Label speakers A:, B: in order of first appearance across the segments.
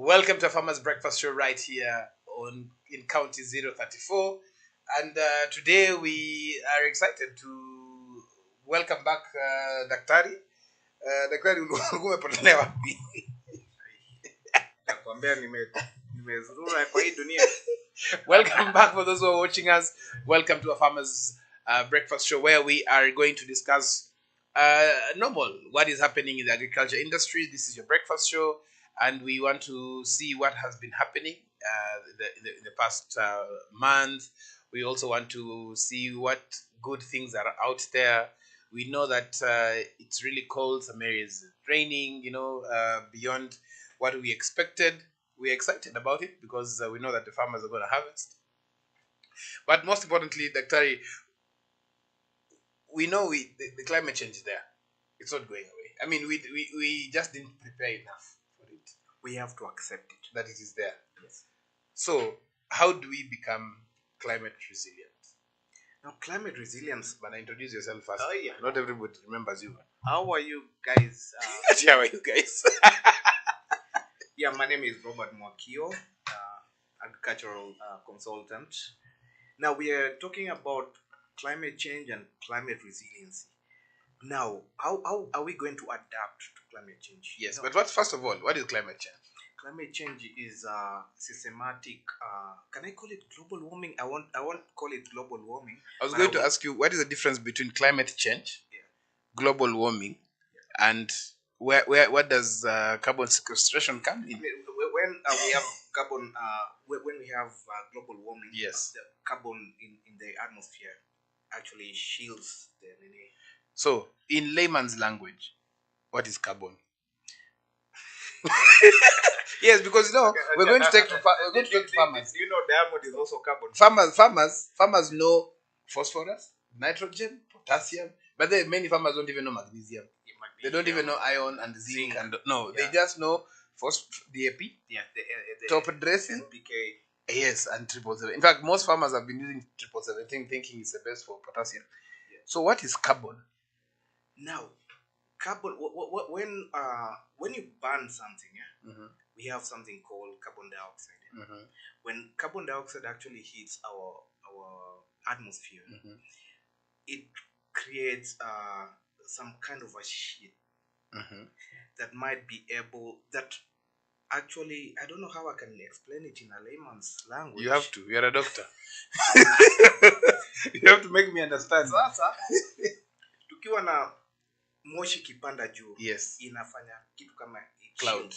A: Welcome to Farmers Breakfast Show right here on in County 034. And today we are excited to welcome back Daktari. Daktari, ulikuwa umepotelea wapi?
B: Nakwambia nimezurura kwa hii dunia.
A: Welcome back for those who are watching us. Welcome to a Farmers Breakfast Show where we are going to discuss normal what is happening in the agriculture industry. This is your breakfast show, and we want to see what has been happening in the past month. We also want to see what good things are out there. We know that it's really cold. Some areas raining. Beyond what we expected. We're excited about it because we know that the farmers are going to harvest. But most importantly, Daktari, we know the climate change is there. It's not going away. I mean, we just didn't prepare enough for it.
B: We have to accept it.
A: That it is there.
B: Yes.
A: So, how do we become climate resilient?
B: Now, climate resilience.
A: But introduce yourself first.
B: Oh, yeah.
A: Not everybody remembers you.
B: How are you guys?
A: How are you guys?
B: Yeah, my name is Robert Mwakio, agricultural consultant. Now, we are talking about climate change and climate resiliency. Now, how are we going to adapt to climate change?
A: Yes, but first of all, what is climate change?
B: Climate change is systematic. Can I call it global warming? I won't call it global warming.
A: I was going to ask you, what is the difference between climate change, global warming, and what does carbon sequestration come in?
B: When we have carbon, when we have global warming,
A: yes,
B: the carbon in the atmosphere actually shields the.
A: So, in layman's language, what is carbon? Yes, because we're going to take to farmers.
B: Do you know diamond is also carbon?
A: Farmers know phosphorus, nitrogen, potassium, but then many farmers don't even know magnesium. They don't even know iron and zinc, and they just know DAP, top dressing,
B: NPK.
A: Yes, and 777. In fact, most farmers have been using 777 thinking it's the best for potassium. Yeah. So, what is carbon?
B: Now, carbon, when you burn something, we have something called carbon dioxide. When carbon dioxide actually hits our atmosphere, it creates some kind of a sheet that might be able that. Actually, I don't know how I can explain it in a layman's language.
A: You have to. You're a doctor. You have to make me understand.
B: Sasa, tukiwa na moshi kipanda juu,
A: yes,
B: inafanya kitu kama
A: cloud,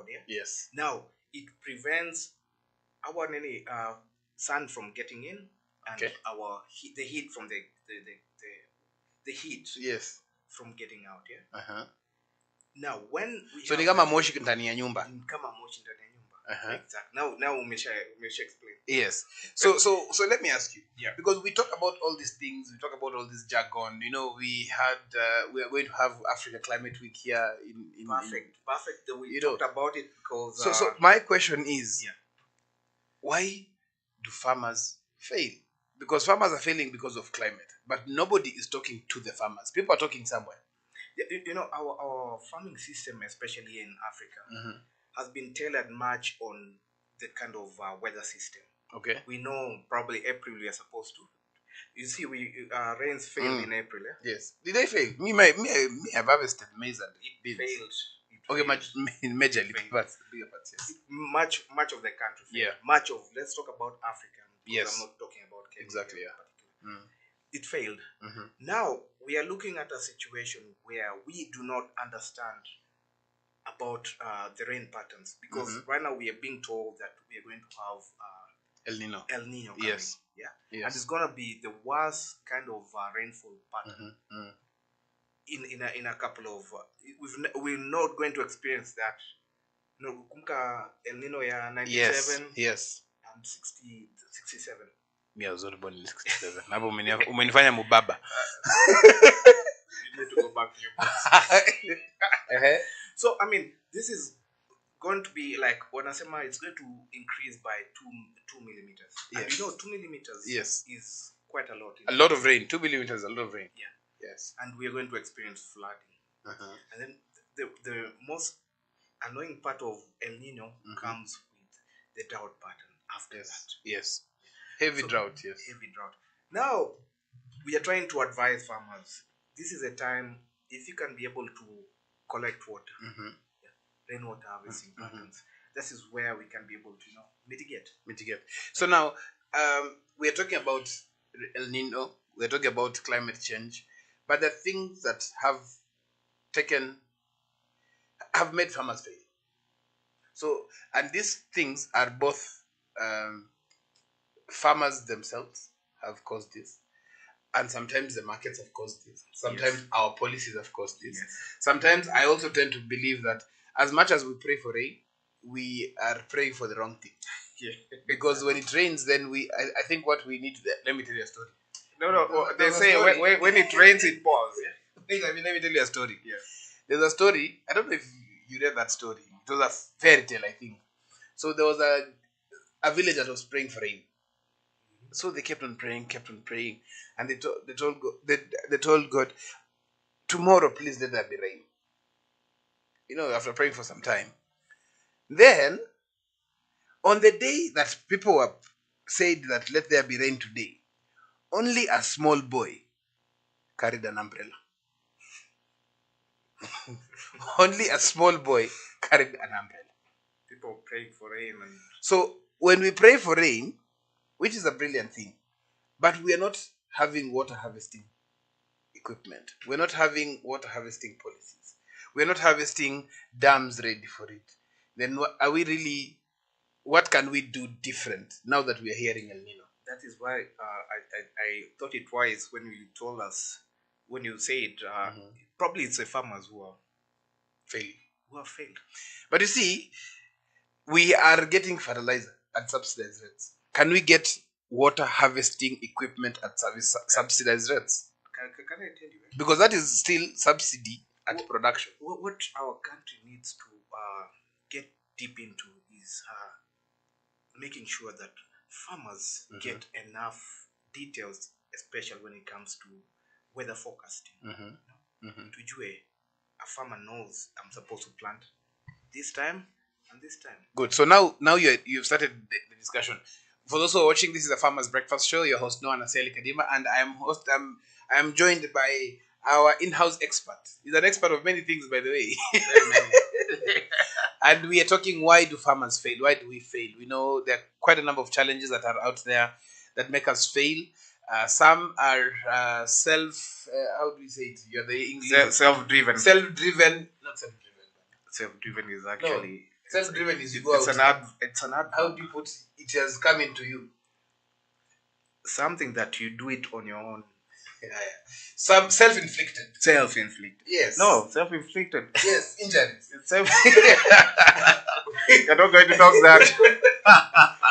B: yeah?
A: Yes.
B: Now, it prevents our sun from getting in, and the heat from the heat,
A: yes,
B: from getting out, yeah.
A: Uh-huh.
B: Now, when we
A: so ni kama moshi ndani ya nyumba.
B: Exactly. Now umesha explain.
A: Yes. So let me ask you. Yeah. Because we talk about all these things, we talk about all this jargon. We are going to have Africa Climate Week here in
B: perfect. We talked about it because.
A: So my question is, why do farmers fail? Because farmers are failing because of climate, but nobody is talking to the farmers. People are talking somewhere.
B: Our farming system, especially in Africa, has been tailored much on the kind of weather system.
A: Okay.
B: We know probably April we are supposed to. You see, rains failed in April. Eh?
A: Yes. Did they fail? Me, I've harvested maize and
B: it failed.
A: Okay, majorly, but bigger parts, yes.
B: Much of the country failed.
A: Yeah.
B: Let's talk about Africa.
A: Yes.
B: I'm not talking about Kenya.
A: Exactly, yeah.
B: It failed. Now, we are looking at a situation where we do not understand about the rain patterns, because right now we are being told that we are going to have
A: El Nino
B: coming,
A: yes.
B: And it's going to be the worst kind of rainfall pattern in a couple of we're not going to experience that. Kumbuka El Nino ya 97
A: yes
B: and 67.
A: Mimi was born in 67. Hapo umenifanya mubaba.
B: You need to go back to your books. So, I mean, this is going to be like, wanasema it's going to increase by 2 millimeters. Yes. And 2 millimeters is quite a lot.
A: A lot of rain. 2 millimeters, a lot of rain.
B: Yeah. Yes. And we are going to experience flooding. And then the most annoying part of El Nino comes with the drought pattern after
A: Yes.
B: that.
A: Yes. Heavy
B: So,
A: drought. Yes.
B: Heavy drought. Now, we are trying to advise farmers. This is a time, if you can be able to collect water, rainwater harvesting patterns, this is where we can be able to mitigate.
A: So now, we are talking about El Nino. We are talking about climate change, but the things that have made farmers fail. So, and these things are both farmers themselves have caused this, and sometimes the markets have caused this. Sometimes our policies have caused this. Sometimes I also tend to believe that as much as we pray for rain, we are praying for the wrong thing. Because when it rains, then I think what we need to, let me tell you a story.
B: No. They say when it rains, it pours.
A: Let me tell you a story. There's a story. I don't know if you read that story. It was a fairy tale, I think. So there was a village that was praying for rain. So they kept on praying, and they told God, tomorrow, please let there be rain. After praying for some time, then on the day that people were said that let there be rain today, only a small boy carried an umbrella. Only a small boy carried an umbrella.
B: People praying for rain.
A: So when we pray for rain, which is a brilliant thing, but we are not having water harvesting equipment. We're not having water harvesting policies. We're not harvesting dams ready for it. Then are we really? What can we do different now that we are hearing El Nino?
B: That is why I thought it wise when you told us, when you said probably it's the farmers who are failed.
A: But you see, we are getting fertilizer at subsidized rates. Can we get water harvesting equipment at subsidized rates?
B: Can I tell you?
A: Because that is still subsidy at production.
B: What our country needs to get deep into is making sure that farmers get enough details, especially when it comes to weather forecasting. Tujue, a farmer knows I'm supposed to plant this time and this time.
A: Good. So now you've started the discussion. For those who are watching, this is a Farmer's Breakfast Show. Your host Noah Naseli Kadima, and I am joined by our in-house expert. He's an expert of many things, by the way. And we are talking, why do farmers fail? Why do we fail? We know there are quite a number of challenges that are out there that make us fail. Some are how do we say it? You're the English.
B: Self-driven.
A: Not self-driven.
B: Self-driven is actually...
A: No. Self-driven is you go out.
B: It's an ad.
A: How do you put it? Has come into you.
B: Something that you do it on your own.
A: Some self-inflicted.
B: Self-inflicted.
A: Yes.
B: No, self-inflicted.
A: Yes, injuries.
B: You're not going to talk that.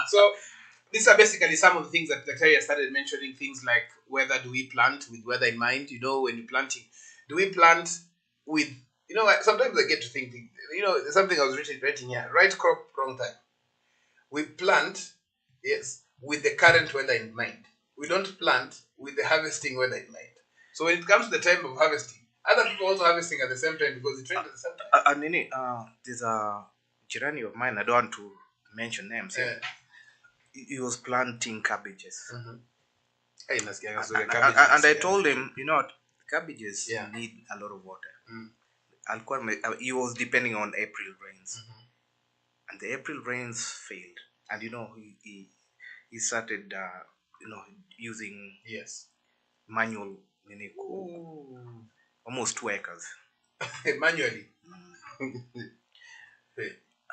A: So these are basically some of the things that Dr. started mentioning. Things like, whether do we plant with weather in mind? When you're planting, do we plant with... sometimes I get to thinking, there's something I was writing here. Right crop, wrong time. We plant, yes, with the current weather in mind. We don't plant with the harvesting weather in mind. So when it comes to the time of harvesting, other people also harvesting at the same time because it rains at the same time.
B: There's a jirani of mine, I don't want to mention names. He was planting cabbages. And I told him, cabbages need a lot of water. He was depending on April rains. And the April rains failed. And he started using manual almost 2 acres.
A: Manually.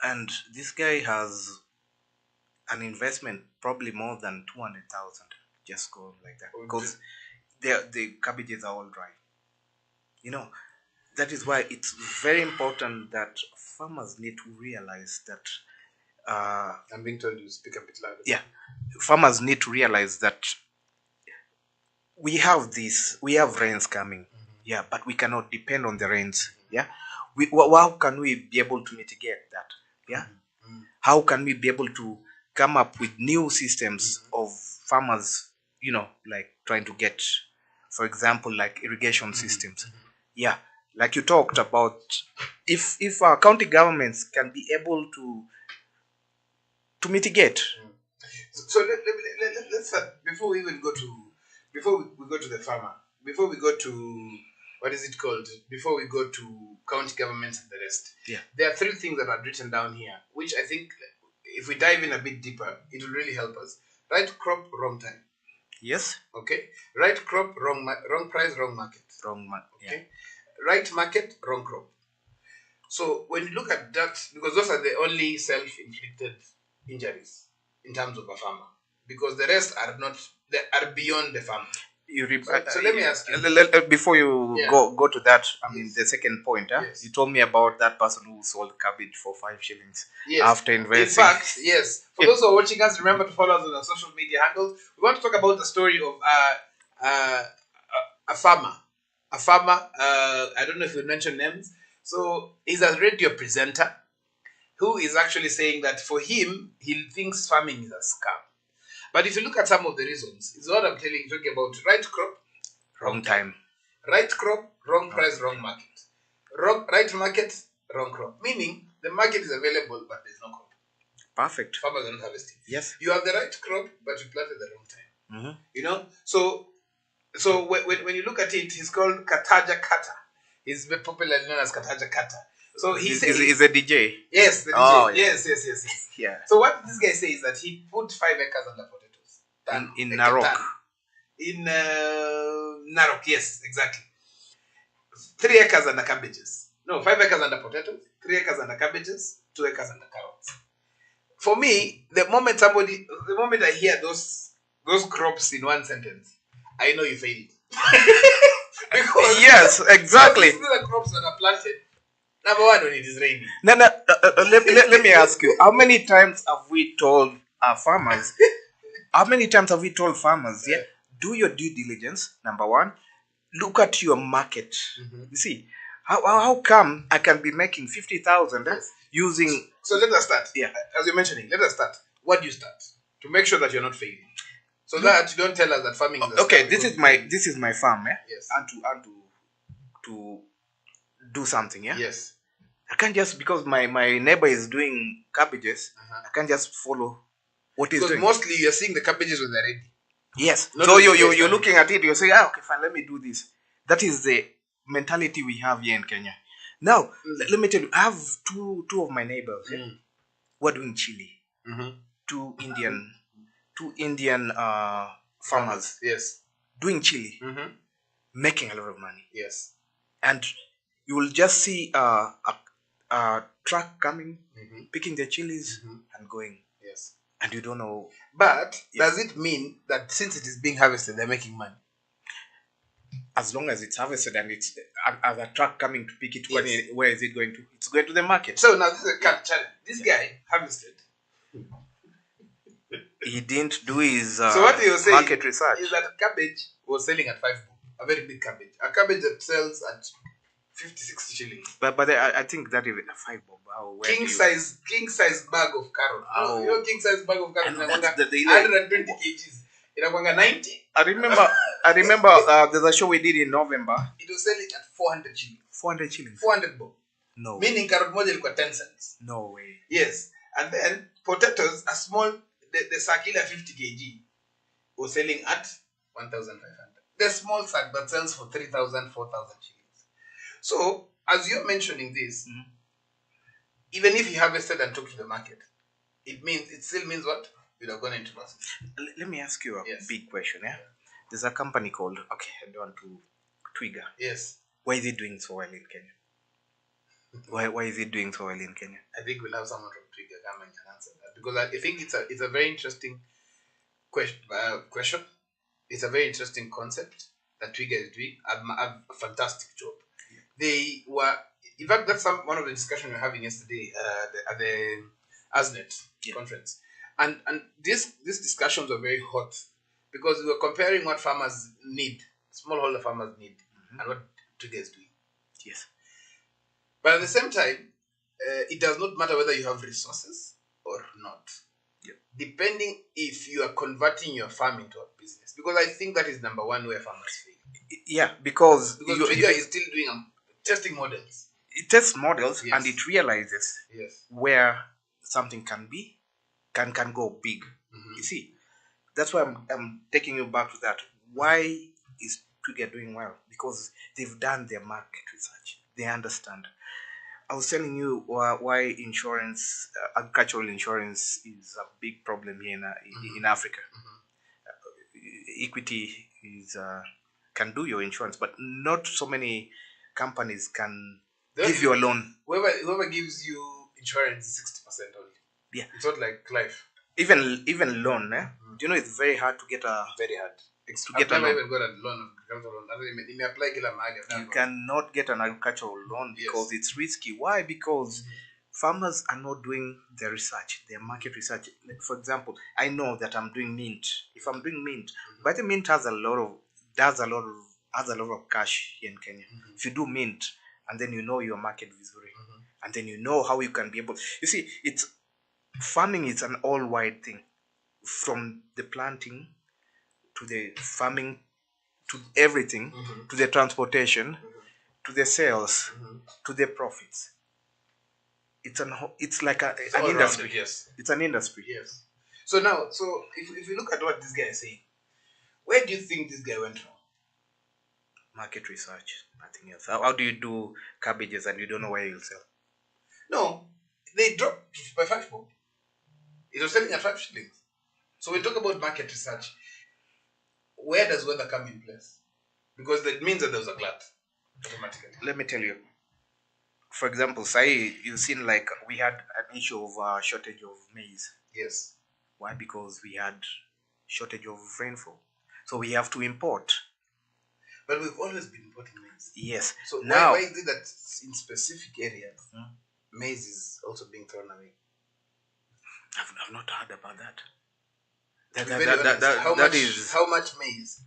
B: And this guy has an investment probably more than 200,000 just going like that, because the cabbages are all dry. That is why it's very important that farmers need to realize that
A: I'm being told you speak a bit louder.
B: Yeah, farmers need to realize that we have rains coming. Yeah, but we cannot depend on the rains. Yeah, how can we be able to mitigate that? Yeah, how can we be able to come up with new systems of farmers, like trying to get, for example, like irrigation systems. Yeah, like you talked about, if our county governments can be able to mitigate.
A: So let's start before we even go to we go to the farmer, before we go to what is it called, before we go to county governments and the rest.
B: Yeah.
A: There are three things that are written down here, which I think if we dive in a bit deeper, it will really help us. Right crop, wrong time.
B: Yes.
A: Okay. Right crop, wrong price, wrong market.
B: Wrong market.
A: Okay.
B: Yeah.
A: Right market, wrong crop. So when you look at that, because those are the only self-inflicted injuries in terms of a farmer, because the rest are not, they are beyond the farmer. So let me ask you,
B: before you go to that. I mean, the second point.
A: Yes.
B: You told me about that person who sold cabbage for 5 shillings.
A: Yes.
B: After investing.
A: In fact, yes. For those who are watching us, remember to follow us on our social media handles. We want to talk about the story of a farmer. A farmer. I don't know if we mention names. So he's a radio presenter who is actually saying that for him, he thinks farming is a scam. But if you look at some of the reasons, it's what I'm talking about: right crop,
B: wrong time.
A: Right crop, wrong price, wrong market. Right market, wrong crop. Meaning the market is available, but there's no crop.
B: Perfect.
A: Farmers are not harvesting.
B: Yes.
A: You have the right crop, but you planted the wrong time.
B: Mm-hmm.
A: You know? So when you look at it, he's called Kataja Kata. He's very popularly known as Kataja Kata. So he says
B: he's a DJ.
A: Yes, the DJ.
B: Oh,
A: yes.
B: Yeah.
A: So what this guy says is that he put 5 acres under potatoes.
B: In Narok.
A: In Narok, yes, exactly. 3 acres under cabbages. No, 5 acres under potatoes, 3 acres under cabbages, 2 acres under carrots. For me, the moment I hear those crops in one sentence, I know you failed. Because
B: yes, exactly.
A: These are the crops that are planted. Number one, when it is raining.
B: No. Let me ask you: how many times have we told our farmers? Yeah, do your due diligence. Number one, look at your market.
A: Mm-hmm.
B: You see, how come I can be making 50,000 using?
A: So let us start.
B: Yeah,
A: as you're mentioning, let us start. What do you start to make sure that you're not failing? So that you don't tell us that farming is a
B: okay. This is my farm. Yeah.
A: Yes.
B: And to do something. Yeah.
A: Yes.
B: I can't just, because my neighbor is doing cabbages. I can't just follow what he's doing.
A: Because mostly you're seeing the cabbages when they're ready.
B: Yes. So you're looking at it. You say, okay, fine. Let me do this. That is the mentality we have here in Kenya. Now, let me tell you, I have two of my neighbors who are doing chili.
A: Mm-hmm.
B: Two Indian farmers.
A: Yes.
B: Doing chili.
A: Mm-hmm.
B: Making a lot of money.
A: Yes.
B: And you will just see a truck coming, picking the chilies and going.
A: Yes.
B: And you don't know.
A: But does it mean that since it is being harvested, they're making money?
B: As long as it's harvested and it's as a truck coming to pick it, where is it going to? It's going to the market.
A: So now this is a challenge. This guy harvested.
B: He didn't do his
A: so what he was saying
B: market research.
A: Is that cabbage was selling at 5 bob, a very big cabbage. A cabbage that sells at 50-60 shillings.
B: But I think that is a 5 bob.
A: King size bag of carrot.
B: Oh.
A: You know, king size bag of carrot.
B: 120
A: kgs. Inakwanga 90.
B: I remember there's a show we did in November.
A: It was selling at 400 shillings.
B: 400 shillings.
A: 400 bob.
B: No.
A: Meaning carrot moja ilikuwa 10 cents.
B: No way.
A: Yes. And then potatoes, a small, the circular 50 kg was selling at 1,500. The small sack that sells for 3,000, 4,000 shillings. So, as you're mentioning this, even if you harvested and took to the market, it still means what? You'd have gone into losses.
B: Let me ask you a big question. Yeah? There's a company called, I don't want to, Twiga.
A: Yes.
B: Why is it doing so well in Kenya? Why is it doing so well in Kenya?
A: I think we'll have someone from Twiga come and answer that, because I think it's a very interesting question. It's a very interesting concept that Twiga is doing a fantastic job. They were, in fact, that's one of the discussions we were having yesterday at the ASNET conference, and these discussions were very hot because we were comparing what farmers need, smallholder farmers need, and what Twiga is doing.
B: Yes.
A: But at the same time, it does not matter whether you have resources or not.
B: Yep.
A: Depending if you are converting your farm into a business. Because I think that is number one where farmers fail.
B: Yeah, because
A: Twiga is still doing testing models.
B: It tests models,
A: Yes.
B: and it realizes
A: Yes.
B: where something can go big. You see, that's why I'm taking you back to that. Why is Twiga doing well? Because they've done their market research. They understand. I was telling you why insurance, agricultural insurance, is a big problem here in Africa. Equity is can do your insurance, but not so many companies can give you a loan.
A: Whoever gives you insurance is 60% only.
B: Yeah,
A: it's not like life.
B: Even loan. Do you know it's very hard to get a
A: Very hard.
B: I've
A: never
B: loan.
A: even got a loan, agricultural loan. You may apply kila mahali.
B: You cannot get an agricultural loan because it's risky. Why? Because farmers are not doing their research, their market research. Like, for example, I know that I'm doing mint. If I'm doing mint, but the mint has a lot of cash here in Kenya. If you do mint, and then you know your market visually, and then you know how you can be able. You see, farming is an all-wide thing, from the planting to the farming, to everything, to the transportation, to the sales, to the profits. It's like an industry.
A: Yes.
B: It's an industry.
A: Yes. So now, if you look at what this guy is saying, where do you think this guy went wrong?
B: Market research, nothing else. How do you do cabbages and you don't know where you'll sell?
A: No, they dropped by 5 bob. It was selling at 5 shillings. So we talk about market research. Where does weather come in place? Because that means that there was a glut automatically.
B: Let me tell you. For example, say you've seen like we had an issue of shortage of maize.
A: Yes.
B: Why? Because we had shortage of rainfall. So we have to import.
A: But we've always been importing maize.
B: Yes.
A: So
B: now,
A: why is it that in specific areas, maize is also being thrown away?
B: I've not heard about that.
A: How much maize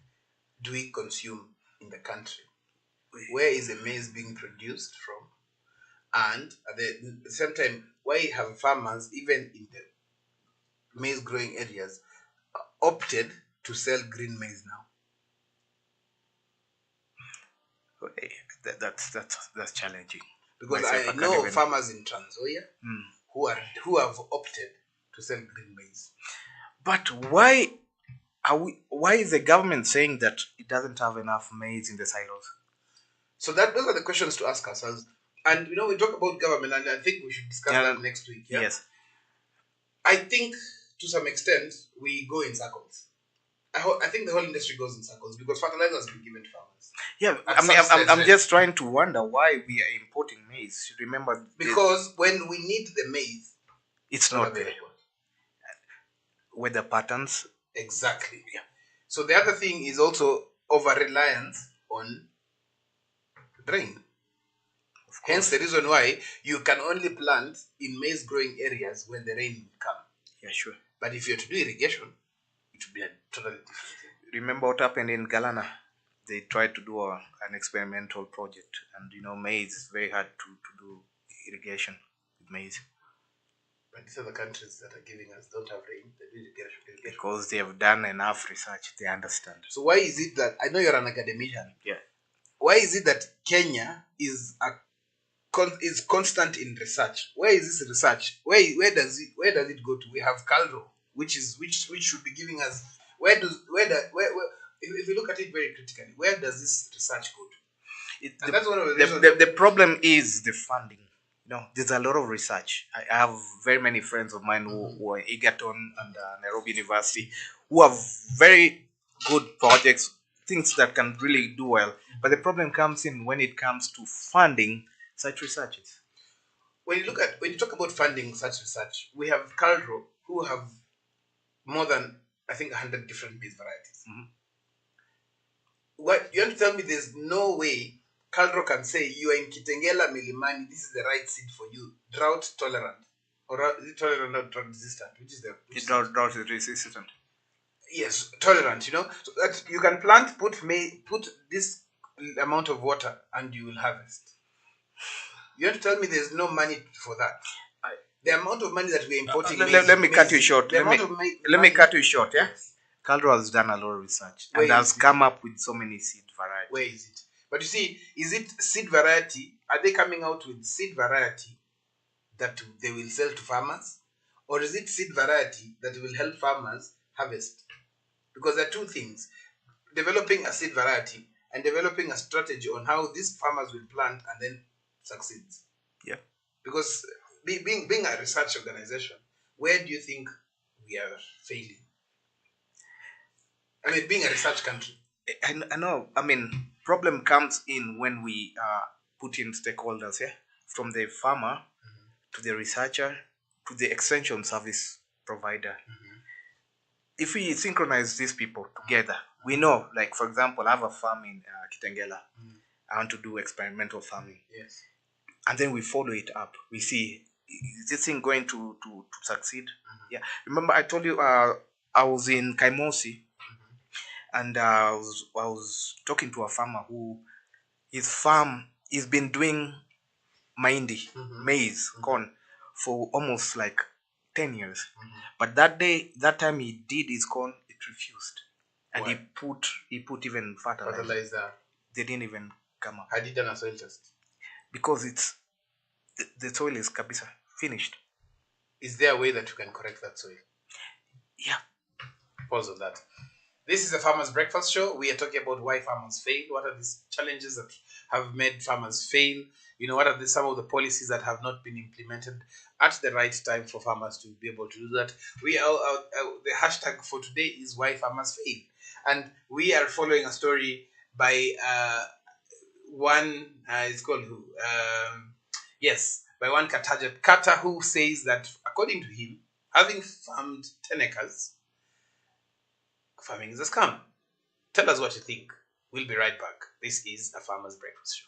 A: do we consume in the country? Where is the maize being produced from? And at the same time, why have farmers, even in the maize growing areas, opted to sell green maize now?
B: That's challenging.
A: Because I know farmers in Trans Nzoia who have opted to sell green maize.
B: But why is the government saying that it doesn't have enough maize in the silos?
A: So those are the questions to ask ourselves. And we talk about government, and I think we should discuss that next week. Yeah? Yes. I think to some extent we go in circles. I think the whole industry goes in circles because fertilizer has been given to farmers.
B: Yeah, I'm just trying to wonder why we are importing maize. Remember,
A: because when we need the maize,
B: it's not available. Weather patterns.
A: Exactly. Yeah. So the other thing is also over-reliance on rain. Hence the reason why you can only plant in maize-growing areas when the rain will come.
B: Yeah, sure.
A: But if you have to do irrigation, it would be a totally different thing.
B: Remember what happened in Galana? They tried to do an experimental project, and maize is very hard to do irrigation with maize.
A: But these other countries that are giving us don't have rain. They do irrigation.
B: Because they have done enough research, they understand.
A: So why is it that, I know you're an academician.
B: Yeah.
A: Why is it that Kenya is constant in research? Where is this research? Where does it go to? We have CALRO, which should be giving us if you look at it very critically, where does this research go to? That's one of
B: the problem is the funding. There's a lot of research. I have very many friends of mine who are Egerton and Nairobi University who have very good projects, things that can really do well. But the problem comes in when it comes to funding such researches.
A: When you talk about funding such research, we have CALRO who have more than, I think, 100 different maize varieties. What you want to tell me? There's no way CALRO can say you are in Kitengela Milimani, this is the right seed for you, drought tolerant, or is it tolerant or drought resistant? Which is the
B: drought resistant?
A: Yes, tolerant. So that you can plant, put this amount of water, and you will harvest. You want to tell me there's no money for that? The amount of money that we're importing.
B: Let me cut you short. Let me cut you short. Yeah. CALRO has done a lot of research and has come up with so many seed varieties.
A: Where is it? But you see, is it seed variety? Are they coming out with seed variety that they will sell to farmers? Or is it seed variety that will help farmers harvest? Because there are two things. Developing a seed variety and developing a strategy on how these farmers will plant and then succeed.
B: Yeah.
A: Because being a research organization, where do you think we are failing? I mean, being a research country.
B: I know. I mean, problem comes in when we put in stakeholders, from the farmer to the researcher to the extension service provider. If we synchronize these people together, we know, like for example, I have a farm in Kitengela. I want to do experimental farming.
A: Yes.
B: And then we follow it up. We see, is this thing going to succeed? Yeah. Remember, I told you I was in Kaimosi, and I was talking to a farmer who his farm he's been doing mahindi, maize, corn for almost like 10 years. But that time he did his corn, it refused. And he put even fertilizer. They didn't even come up.
A: Had he done a soil test?
B: Because the soil is kabisa finished.
A: Is there a way that you can correct that soil?
B: Yeah.
A: Pause on that. This is a Farmers Breakfast Show. We are talking about why farmers fail. What are the challenges that have made farmers fail? You know, what are some of the policies that have not been implemented at the right time for farmers to be able to do that? The hashtag for today is why farmers fail. And we are following a story by one, it's called who? By one Kata, who says that according to him, having farmed 10 acres, farming is a scam. Tell us what you think. We'll be right back. This is a Farmers Breakfast Show.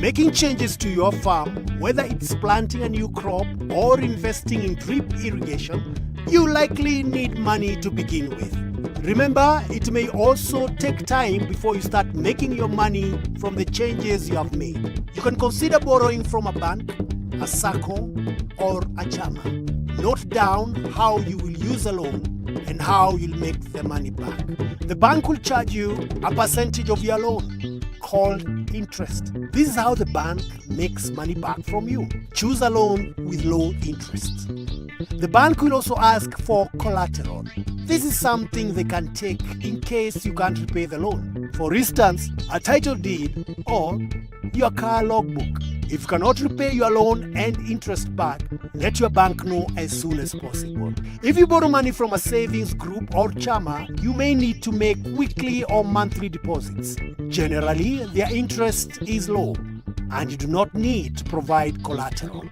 C: Making changes to your farm, whether it's planting a new crop or investing in drip irrigation, you likely need money to begin with. Remember, it may also take time before you start making your money from the changes you have made. You can consider borrowing from a bank, a SACCO, or a chama. Note down how you will use a loan and how you'll make the money back. The bank will charge you a percentage of your loan, called interest. This is how the bank makes money back from you. Choose a loan with low interest. The bank will also ask for collateral. This is something they can take in case you can't repay the loan. For instance, a title deed or your car logbook. If you cannot repay your loan and interest back, let your bank know as soon as possible. If you borrow money from a savings group or chama, you may need to make weekly or monthly deposits. Generally, their interest is low and you do not need to provide collateral.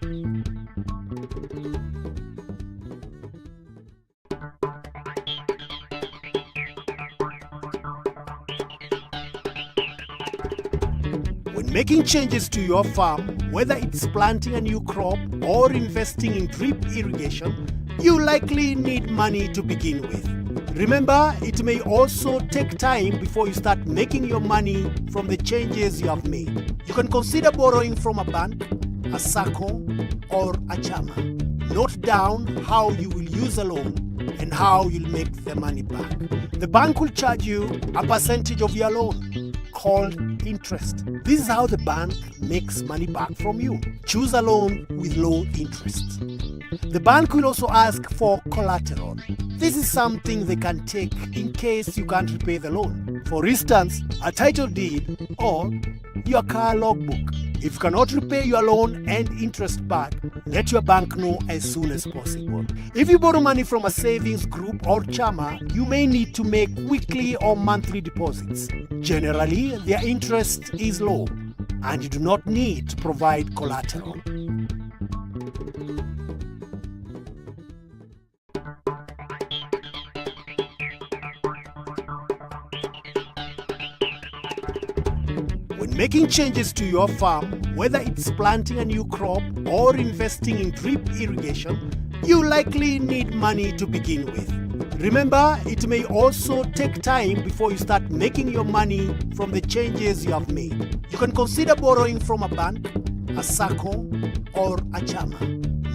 C: When making changes to your farm, whether it's planting a new crop or investing in drip irrigation, you likely need money to begin with. Remember, it may also take time before you start making your money from the changes you have made. You can consider borrowing from a bank, a SACCO, or a chama. Note down how you will use a loan and how you'll make the money back. The bank will charge you a percentage of your loan, called interest. This is how the bank makes money back from you. Choose a loan with low interest. The bank will also ask for collateral. This is something they can take in case you can't repay the loan. For instance, a title deed or your car logbook. If you cannot repay your loan and interest back, let your bank know as soon as possible. If you borrow money from a savings group or chama, you may need to make weekly or monthly deposits. Generally, their interest is low and you do not need to provide collateral. Making changes to your farm, whether it's planting a new crop or investing in drip irrigation, you likely need money to begin with. Remember, it may also take time before you start making your money from the changes you have made. You can consider borrowing from a bank, a SACCO, or a chama.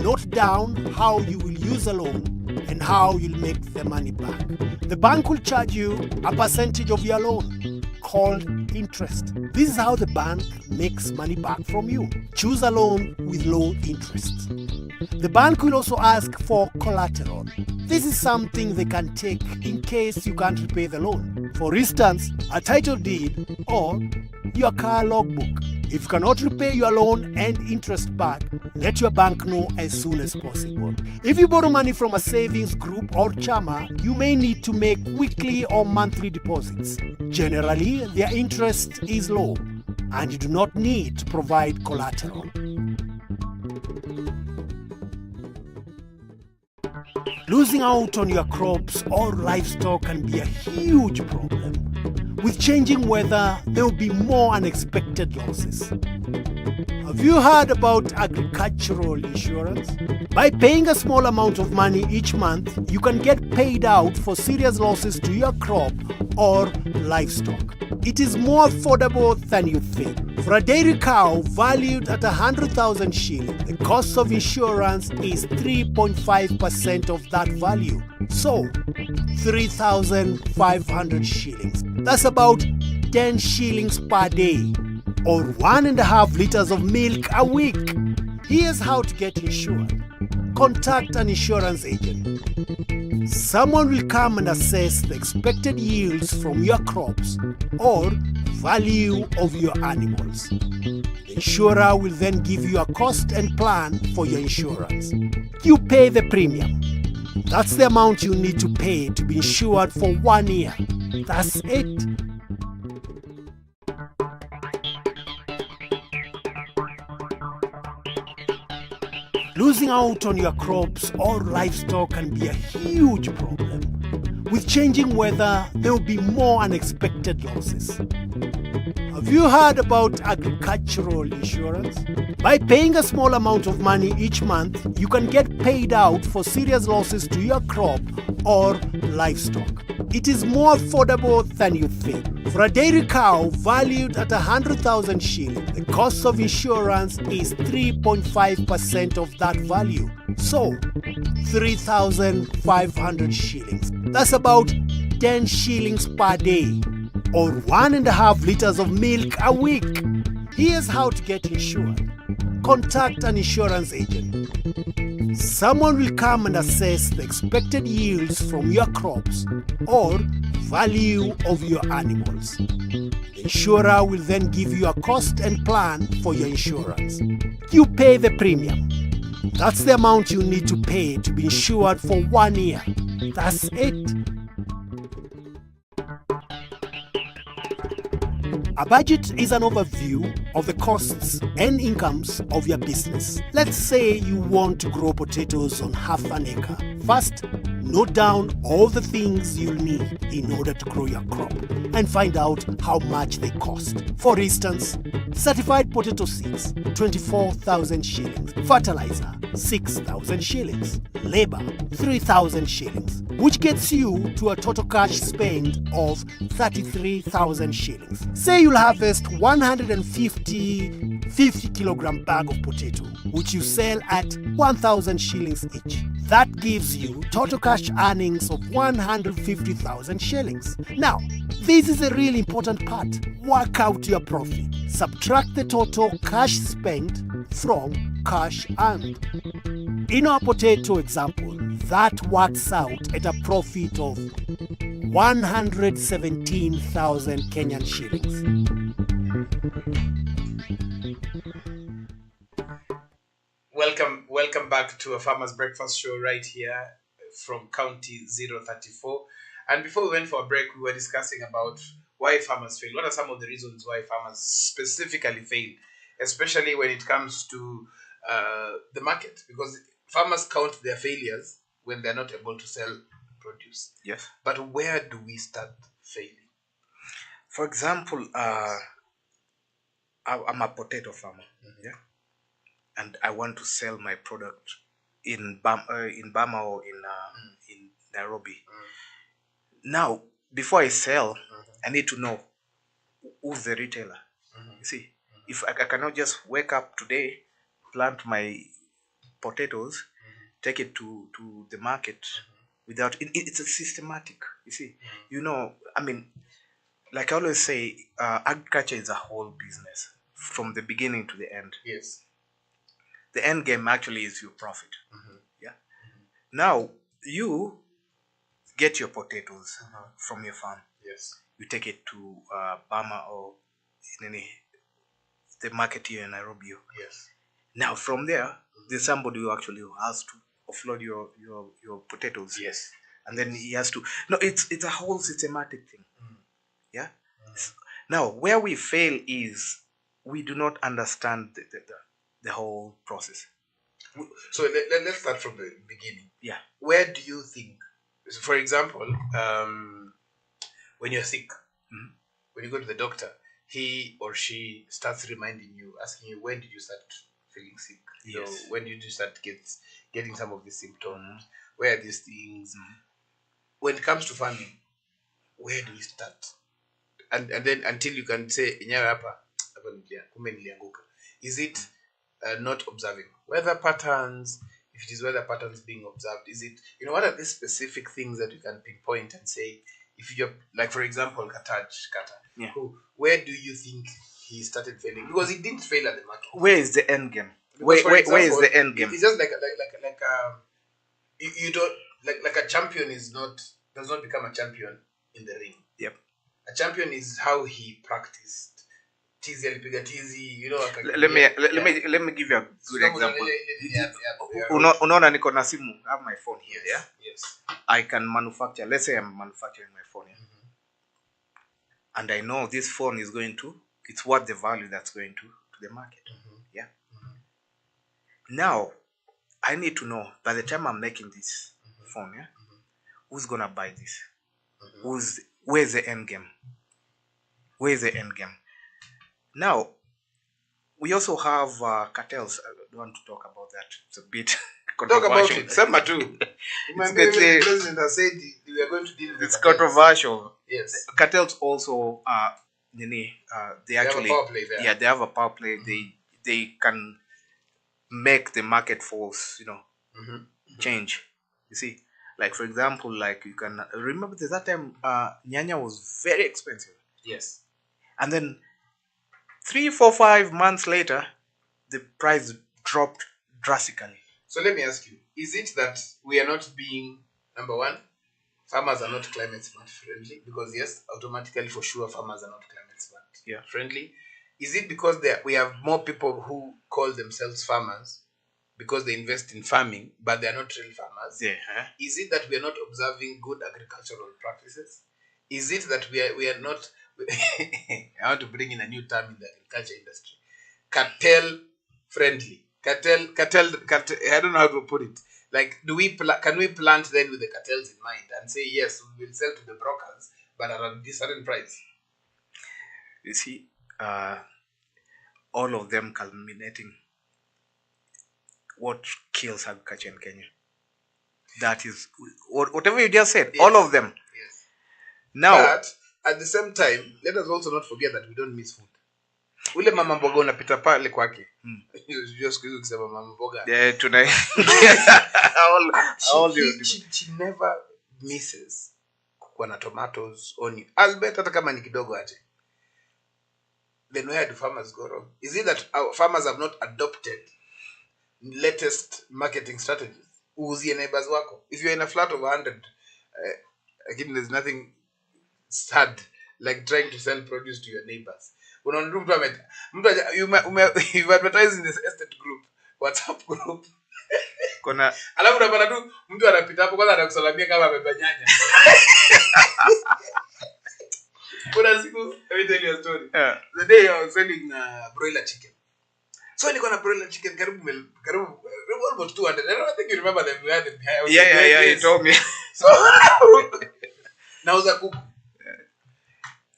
C: Note down how you will use a loan and how you'll make the money back. The bank will charge you a percentage of your loan, called interest. This is how the bank makes money back from you. Choose a loan with low interest. The bank will also ask for collateral. This is something they can take in case you can't repay the loan. For instance, a title deed or your car logbook. If you cannot repay your loan and interest back, let your bank know as soon as possible. If you borrow money from a savings group or chama, you may need to make weekly or monthly deposits. Generally, their interest is low and you do not need to provide collateral. Losing out on your crops or livestock can be a huge problem. With changing weather, there will be more unexpected losses. Have you heard about agricultural insurance? By paying a small amount of money each month, you can get paid out for serious losses to your crop or livestock. It is more affordable than you think. For a dairy cow valued at 100,000 shillings, the cost of insurance is 3.5% of that value. So, 3,500 shillings. That's about 10 shillings per day, or 1.5 liters of milk a week. Here's how to get insured. Contact an insurance agent. Someone will come and assess the expected yields from your crops or value of your animals. The insurer will then give you a cost and plan for your insurance. You pay the premium. That's the amount you need to pay to be insured for 1 year. That's it. Losing out on your crops or livestock can be a huge problem. With changing weather, there will be more unexpected losses. Have you heard about agricultural insurance? By paying a small amount of money each month, you can get paid out for serious losses to your crop or livestock. It is more affordable than you think. For a dairy cow valued at 100,000 shillings, the cost of insurance is 3.5% of that value. So, 3,500 shillings. That's about 10 shillings per day, or 1.5 liters of milk a week. Here's how to get insured. Contact an insurance agent. Someone will come and assess the expected yields from your crops or value of your animals. The insurer will then give you a cost and plan for your insurance. You pay the premium. That's the amount you need to pay to be insured for 1 year. That's it. A budget is an overview of the costs and incomes of your business. Let's say you want to grow potatoes on half an acre. First, note down all the things you'll need in order to grow your crop and find out how much they cost. For instance, certified potato seeds, 24,000 shillings. Fertilizer, 6,000 shillings. Labor, 3,000 shillings, which gets you to a total cash spend of 33,000 shillings. Say you'll harvest 150 50 kilogram bag of potato, which you sell at 1,000 shillings each. That gives you total cash earnings of 150,000 shillings. Now, this is a really important part. Work out your profit. Subtract the total cash spent from cash earned. In our potato example, that works out at a profit of 117,000 Kenyan shillings.
A: Welcome back to a Farmer's Breakfast Show right here from County 034. And before we went for a break, we were discussing about why farmers fail. What are some of the reasons why farmers specifically fail, especially when it comes to the market? Because farmers count their failures when they're not able to sell produce.
B: Yes.
A: But where do we start failing?
B: For example, I'm a potato farmer. Yeah. And I want to sell my product in Bama or in Nairobi. Now, before I sell, I need to know who's the retailer. You see, if I cannot just wake up today, plant my potatoes, take it to the market without it's a systematic. You see, like I always say, agriculture is a whole business from the beginning to the end.
A: Yes.
B: The end game actually is your profit. Yeah. Now you get your potatoes from your farm.
A: Yes.
B: You take it to Bama or in the market here in Nairobi.
A: Yes.
B: Now from there, there's somebody who actually has to offload your potatoes.
A: Yes.
B: And then he has to. No, it's a whole systematic thing. Yeah. Now where we fail is we do not understand the whole process.
A: So let's start from the beginning.
B: Yeah.
A: Where do you think, for example, when you're sick, when you go to the doctor, he or she starts reminding you, asking you, when did you start feeling sick?
B: Yes.
A: So when did you start getting some of the symptoms? Where are these things? When it comes to farming, where do we start? And then until you can say, is it not observing weather patterns? If it is weather patterns being observed, is it, what are the specific things that you can pinpoint and say, if you're, like, for example, Kata, where do you think he started failing? Because he didn't fail at the market.
B: Where is the end game? Where is the end game?
A: It's just like you don't, like a champion does not become a champion in the ring.
B: Yep.
A: A champion is how he practiced. Tizi alipiga tizi,
B: Let me give you a good example. Unaona niko na simu, I have my phone here.
A: Yes. Yes.
B: I can manufacture. Let's say I'm manufacturing my phone here. And I know this phone is it's worth the value that's going to the market. Yeah. Now, I need to know by the time I'm making this phone, who's gonna buy this? Where's the end game? Where's the end game? Now, we also have cartels. I don't want to talk about that. It's a bit
A: controversial. Talk about it. Summer too. The president has said we are going to deal with it.
B: It's controversial.
A: Yes.
B: Cartels also they actually
A: have a power play there.
B: They have a power play. They can make the market force, change. You see, like for example, like you can remember that time nyanya was very expensive.
A: Yes.
B: And then 3, 4, 5 months later, the price dropped drastically.
A: So let me ask you, is it that we are not being, number one, farmers are not climate smart friendly? Because yes, automatically for sure farmers are not climate smart friendly. Is it because we have more people who call themselves farmers because they invest in farming, but they are not real farmers?
B: Yeah.
A: Is it that we are not observing good agricultural practices? Is it that we are not... I want to bring in a new term in the agriculture industry. Cartel friendly. Cartel, I don't know how to put it. Like, can we plant then with the cartels in mind and say, yes, we will sell to the brokers, but at a certain price?
B: You see, all of them culminating what kills agriculture in Kenya. That is, whatever you just said, all of them.
A: Yes.
B: Now,
A: but at the same time, let us also not forget that we don't miss food. ule mama mboga unapita pale kwake. Just kusema mama mboga.
B: Yeah, tonight.
A: She never misses kuwa na tomatoes, onion. Albeit hata kama ni kidogo aje. Then where do farmers go wrong? Is it that our farmers have not adopted latest marketing strategies? Uuzie neighbors wako. If you're in a flat of 100, again, there's nothing sad like trying to sell produce to your neighbors. You've advertised in this estate group, WhatsApp group. Alafu unapata tu mtu anapita hapo kwanza anakusalamia kama amebanyanya. Kuna siku, let me tell you a story. Yeah. The day I was selling broiler chicken. So nilikuwa na broiler chicken karibu almost 200. I don't think you remember them.
B: Yeah, you told me.
A: So nauza kuku.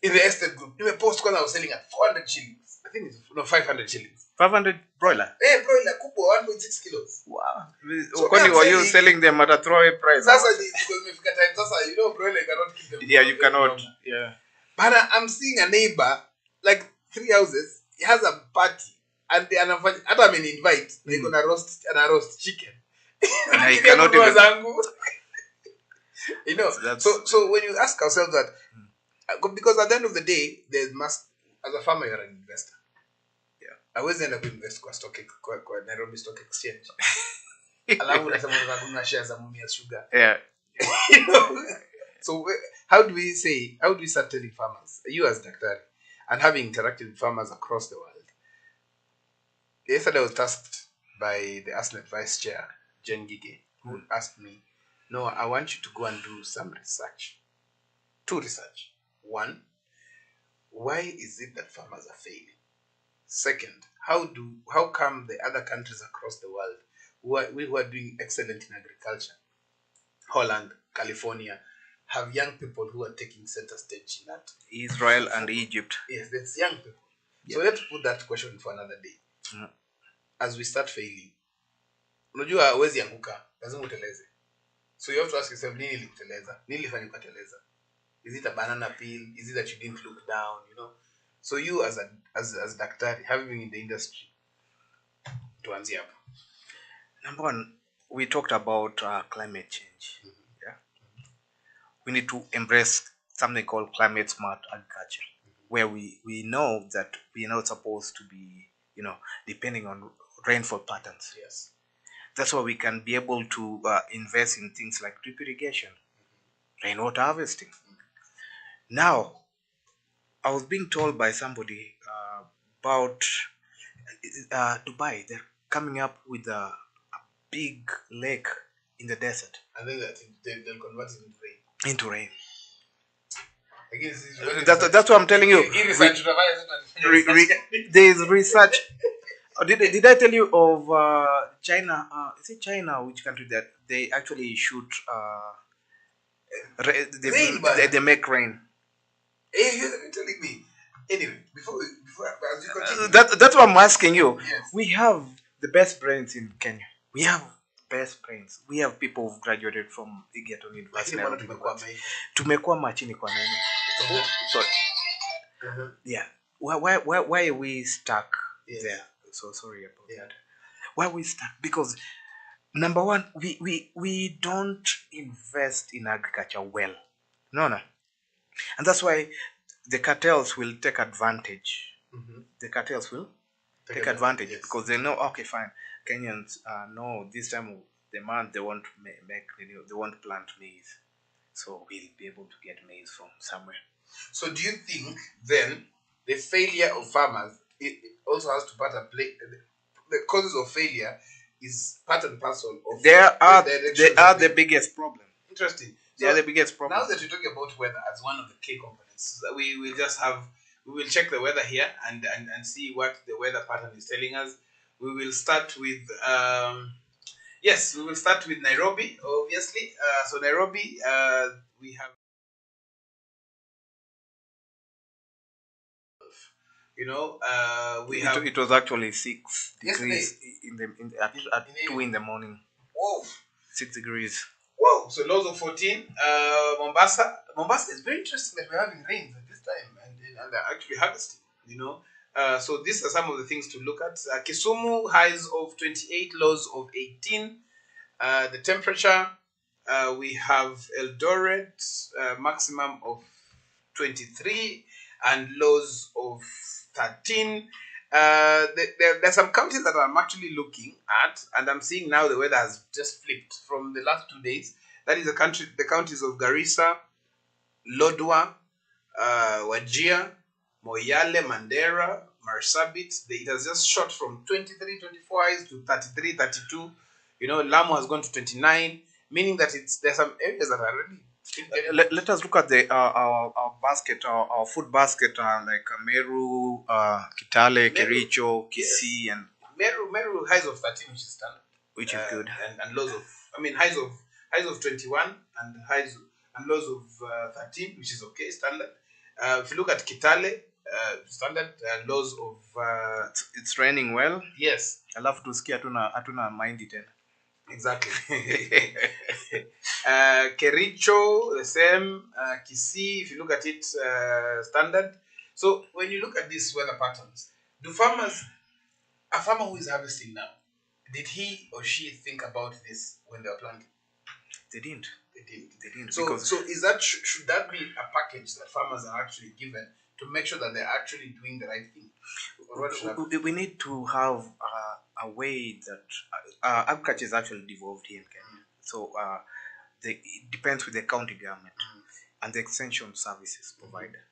A: In the estate group. Nimepost kwanza I was selling at 400 shillings. I think it's 500 shillings.
B: 500 broiler?
A: Broiler kubwa 1.6 kilos.
B: Wow. So when were you selling them at a throwaway price?
A: Sasa because we've got time. Sasa you know broiler you cannot keep them.
B: Yeah, you cannot. Yeah.
A: But I'm seeing a neighbor like 3 houses. He has a party and they anafanya hata invite they're gonna roast chicken.
B: Yeah, you cannot even.
A: You know. So when you ask ourselves that because at the end of the day there must, as a farmer you're an investor. I always end up invest kwa Nairobi Stock Exchange. Alafu unasema unataka shares za Mumia Sugar.
B: Yeah.
A: You know? So how do we start telling farmers, you as Daktari, and having interacted with farmers across the world? Yesterday I was tasked by the ASNET Vice Chair, Jen Gige, who asked me, no, I want you to go and do some research. 2 research. 1, why is it that farmers are failing? Second, how come the other countries across the world who are doing excellent in agriculture, Holland, California, have young people who are taking center stage in that?
B: Israel and Egypt.
A: Yes, that's young people. Yep. So let's put that question for another day. As we start failing, unajua huwezi anguka, lazima uteleze. So you have to ask yourself, nini ilikuteleza? Nini ilifanya ukateleza? Is it a banana peel? Is it that you didn't look down? You know. So you as Daktari, having been in the industry, tuanzie hapo.
B: Number 1, we talked about climate change. Yeah, we need to embrace something called climate smart agriculture, where we know that we are not supposed to be, depending on rainfall patterns.
A: Yes,
B: that's why we can be able to invest in things like drip irrigation, rainwater harvesting. Now, I was being told by somebody about Dubai. They're coming up with a big lake in the desert.
A: I think that they'll convert it
B: into rain.
A: That's
B: what I'm telling you. There is research. Did I tell you of China? Is it China? Which country that they actually shoot? They make rain.
A: Hey, you're telling me. Anyway, before as you continue.
B: That's what I'm asking you.
A: Yes.
B: We have the best brains in Kenya. We have best brains. We have people who've graduated from Egerton University. Tumekuwa machini kwa nini? Sorry. Yeah. Why are we stuck there? So sorry about that. Why are we stuck? Because number 1, we don't invest in agriculture well. No. And that's why the cartels will take advantage. The cartels will take advantage because they know, okay, fine. Kenyans know this time of the month they won't they won't plant maize, so we'll be able to get maize from somewhere.
A: So do you think then the failure of farmers it also has to part of play? The causes of failure is part and parcel of
B: they are the biggest problem.
A: Interesting.
B: They are the biggest problem.
A: Now that you're talking about weather as one of the key components, we will check the weather here and see what the weather pattern is telling us. We will start with Nairobi, obviously. So Nairobi, we have,
B: it was actually 6 degrees at 2 in the morning.
A: Whoa.
B: 6 degrees.
A: Whoa, so lows of 14. Mombasa is very interesting that we're having rains at this time and they're actually harvesting. So these are some of the things to look at. Kisumu, highs of 28, lows of 18. The temperature, we have Eldoret, maximum of 23 and lows of 13. There's some counties that I'm actually looking at, and I'm seeing now the weather has just flipped from the last 2 days. That is the counties of Garissa, Lodwar, Wajir, Moyale, Mandera, Marsabit. It has just shot from 23, 24 highs to 33, 32. Lamu has gone to 29, meaning that there's some areas that are really.
B: Let us look at the our basket, our food basket, like Meru, Kitale, Kericho, Kisii, and
A: Meru highs of 13, which is standard,
B: which is good,
A: and lows of highs of 21 and lows of 13, which is okay, standard. If you look at Kitale, standard, lows of
B: it's raining well.
A: Yes.
B: Alafu tusikia hatuna mind tena.
A: Exactly. Kericho, the same. Kisii, if you look at it, standard. So when you look at these weather patterns, a farmer who is harvesting now, did he or she think about this when they were planting?
B: They didn't.
A: So is that should that be a package that farmers are actually given to make sure that they're actually doing the right thing?
B: We need to have a way that agriculture is actually devolved here in Kenya. So it depends with the county government and the extension services provider.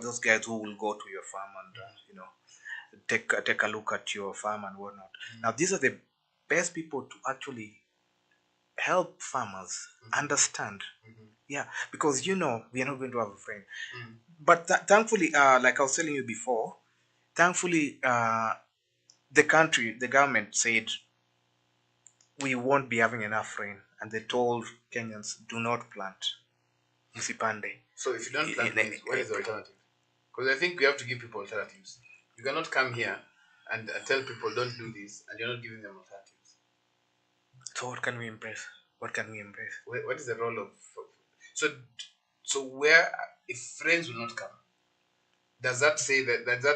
B: Those guys who will go to your farm and take a look at your farm and whatnot. Now these are the best people to actually help farmers understand. Yeah, because we are not going to have a friend. But thankfully, like I was telling you before, thankfully the government said we won't be having enough rain, and they told Kenyans, do not plant. Msipande.
A: So if you don't plant, what is the alternative? Because I think we have to give people alternatives. You cannot come here and tell people don't do this, and you're not giving them alternatives.
B: So what can we embrace? What
A: is the role of so where, if rains will not come, does that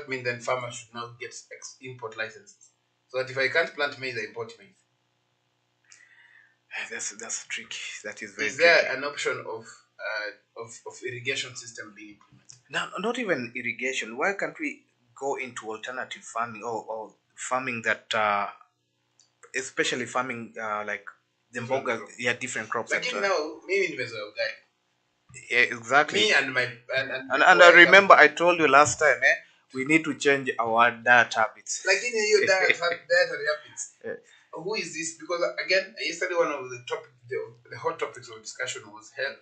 A: mean then farmers should now get import licenses, so that if I can't plant maize, I import maize?
B: That's tricky. That is very.
A: Is there an option of irrigation system being implemented?
B: No, not even irrigation. Why can't we go into alternative farming or farming that, especially farming like the mboga, different crops.
A: Like now, maybe in guy.
B: Yeah, exactly.
A: Me and my
B: and I remember I told you last time, we need to change our diet habits.
A: Like in your diet habits. Yeah. Who is this? Because again, yesterday one of the hot topics of discussion was health.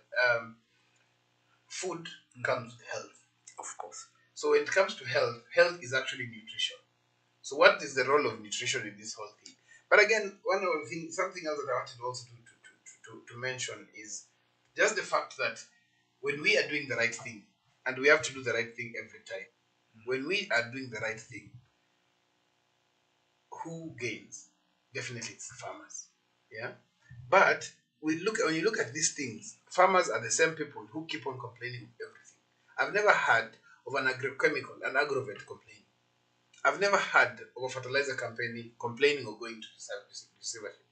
A: Food comes with health,
B: of course.
A: So when it comes to health is actually nutrition. So what is the role of nutrition in this whole thing? But again, one of the things, something else that I wanted also to mention is just the fact that when we are doing the right thing, and we have to do the right thing every time, when we are doing the right thing, who gains? Definitely it's the farmers. Yeah? But when you look at these things, farmers are the same people who keep on complaining of everything. I've never heard of an agrochemical, an agrovet complaining. I've never heard of a fertilizer company complaining or going to receivership.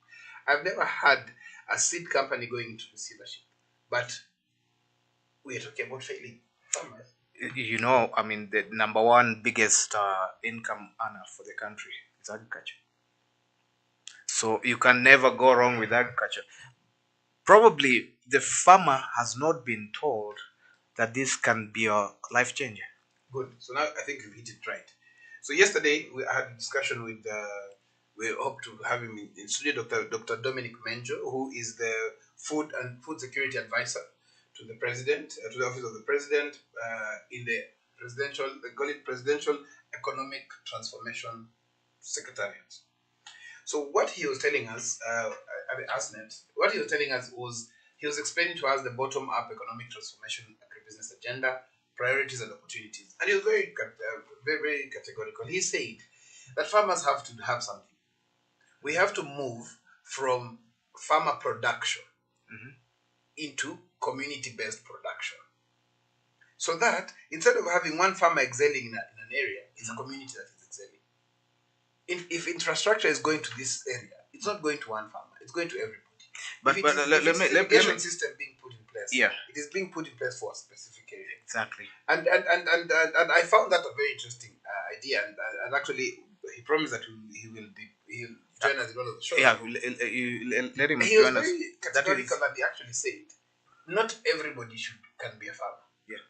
A: I've never had a seed company going into receivership. But we are talking about failing farmers.
B: The number one biggest income earner for the country is agriculture. So you can never go wrong with agriculture. Probably the farmer has not been told that this can be a life changer.
A: Good. So now I think you've hit it right. So yesterday we had a discussion with, we hope to have him in studio, Dr. Dominic Menjo, who is the food and food security advisor to the president, to the office of the president, in the presidential, they call it Presidential Economic Transformation Secretariat. So what he was telling us at the ASNET, what he was telling us was, he was explaining to us the bottom-up economic transformation agribusiness agenda, priorities and opportunities. And he was very, very categorical. He said that farmers have to have something. We have to move from farmer production into community-based production. So that instead of having one farmer excelling in an area, it's a community that is excelling. If infrastructure is going to this area, it's not going to one farmer, it's going to everybody.
B: But
A: irrigation system being put in place,
B: yeah,
A: it is being put in place for a specific area.
B: Exactly.
A: And I found that a very interesting idea, and actually he promised that he'll join us in one of the shows.
B: Yeah, let him
A: he was
B: join us.
A: very categorical that he actually said, not everybody can be a farmer.
B: Yeah.